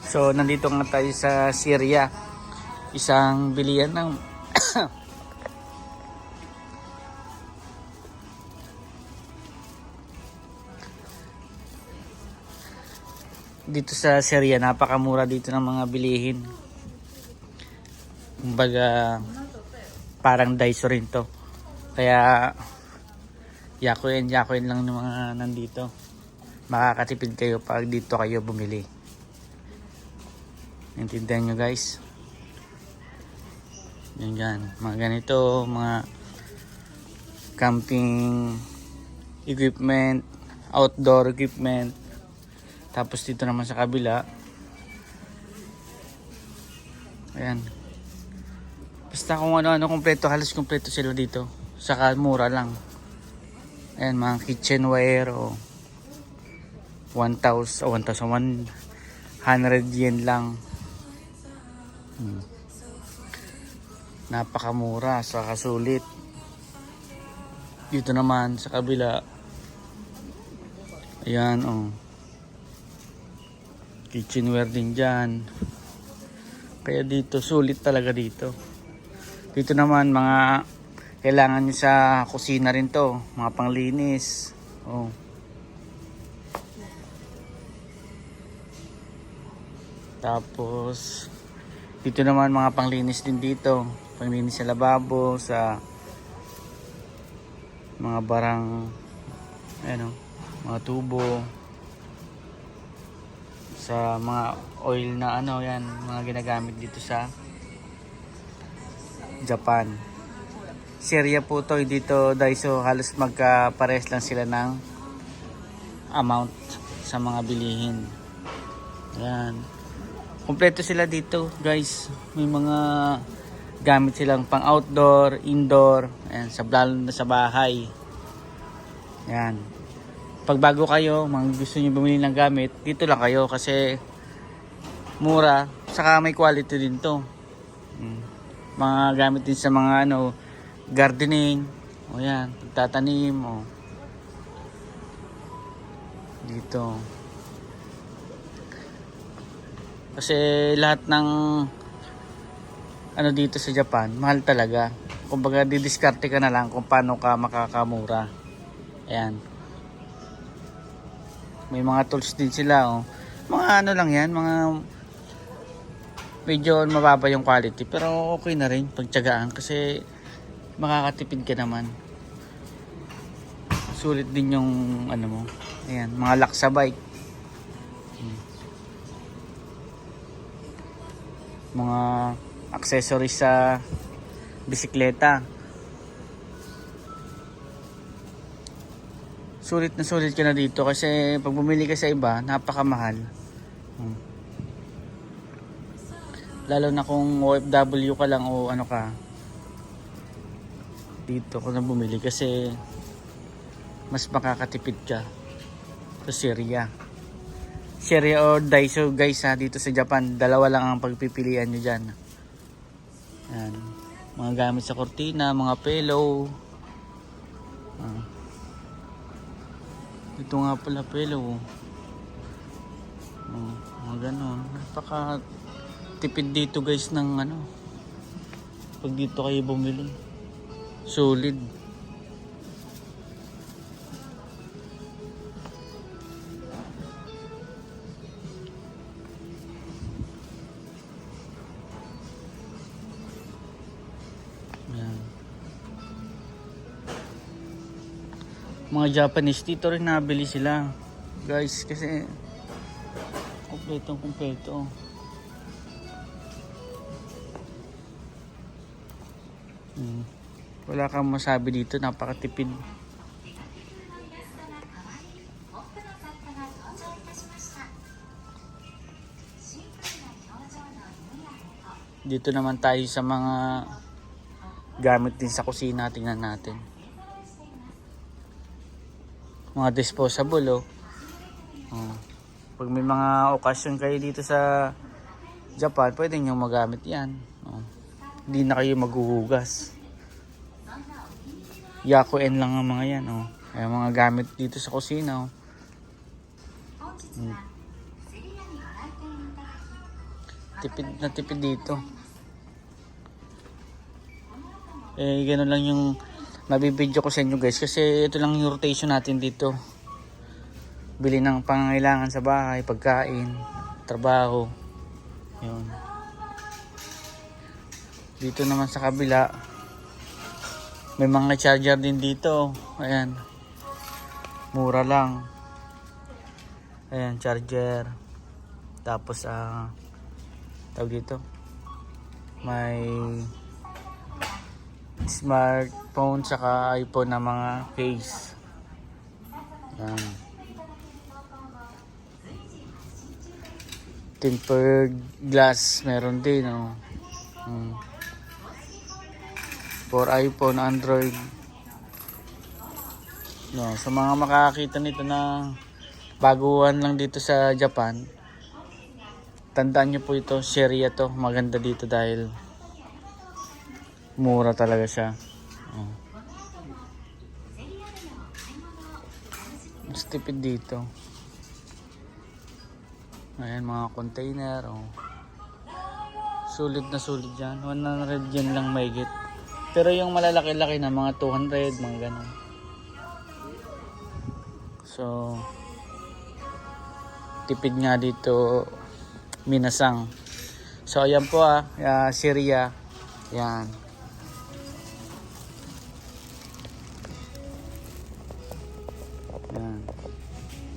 So nandito nga tayo sa Syria, isang bilihan ng dito sa Syria, napakamura dito ng mga bilihin. Kumbaga parang Daiso rin to. Kaya yakuin lang ng mga nandito. Makakatipid kayo pag dito kayo bumili. Intindihan nyo guys. Yan, mga ganito, mga camping equipment, outdoor equipment. Tapos dito naman sa kabila, ayan, basta kung ano-ano kompleto, halos kompleto sila dito. Saka mura lang. Ayan, mga kitchenware o 1,100 yen lang. Napakamura, saka sulit. Dito naman sa kabila, ayan, kitchenware din dyan. Kaya dito sulit talaga dito. Dito naman mga kailangan nyo sa kusina rin to, mga panglinis. Tapos dito naman mga panglinis din dito, panglinis sa lababo, sa mga barang, mga tubo, sa mga oil na yan, mga ginagamit dito sa Japan. Syria po to, dito Daiso, halos magkapares lang sila ng amount sa mga bilihin. Yan, kompleto sila dito guys. May mga gamit silang pang outdoor, indoor, ayan, lalo na sa bahay. Yan, pag bago kayo, gusto nyo bumili ng gamit, dito lang kayo kasi mura, saka may quality din to. Mga gamit din sa mga gardening, yan, pagtatanim, dito. Kasi lahat ng dito sa Japan, mahal talaga. Kumbaga didiskarte ka na lang kung paano ka makakamura. Ayan. May mga tools din sila, mga lang yan, mga medyo mababa yung quality, pero okay na rin pagtiyagaan kasi makakatipid ka naman. Sulit din yung mo. Ayan, mga lock sa bike. Mga accessories sa bisikleta. Sulit na sulit ka na dito kasi pag bumili ka sa iba, napakamahal. Lalo na kung OFW ka lang o ka, dito ko na bumili kasi mas makakatipid ka sa Syria. Syria o Daiso guys dito sa Japan, dalawa lang ang pagpipilian nyo dyan. Yan, mga gamit sa kortina, mga pillow. Ito nga pala pillow. Mga ganon. Napaka tipid dito guys ng pag dito kayo bumili. Solid. Yan. Mga Japanese dito rin nabili sila guys kasi kompleto. Wala kang masabi dito, napakatipid. Dito naman tayo sa mga gamit din sa kusina, tingnan natin. Mga disposable pag may mga okasyon kayo dito sa Japan, pwede nyo magamit yan. Hindi na kayo maghuhugas. Yakuin lang ang mga yan. Ay, mga gamit dito sa kusina. Tipid na tipid dito. Ganun lang yung nabibidyo ko sa inyo guys. Kasi ito lang yung rotation natin dito. Bili ng pangangailangan sa bahay, pagkain, trabaho. Yun. Dito naman sa kabila, may mga charger din dito. Ayan. Mura lang. Ayan, charger. Tapos, tawag dito. May smartphone saka iPhone na mga case. Ayan. Tempered glass meron din, oh. For iPhone, Android. No, sa mga makakita nito na baguhan lang dito sa Japan, tandaan nyo po ito, Sheria to. Maganda dito dahil mura talaga siya. Oh. Mas tipid dito. Ayan, mga container. Oh. Sulit na sulit yan. 100 yan lang mahigit. Pero yung malalaki-laki na mga 200, mga ganun. So, tipid nga dito, minasang. So, ayan po Sheria. Yan.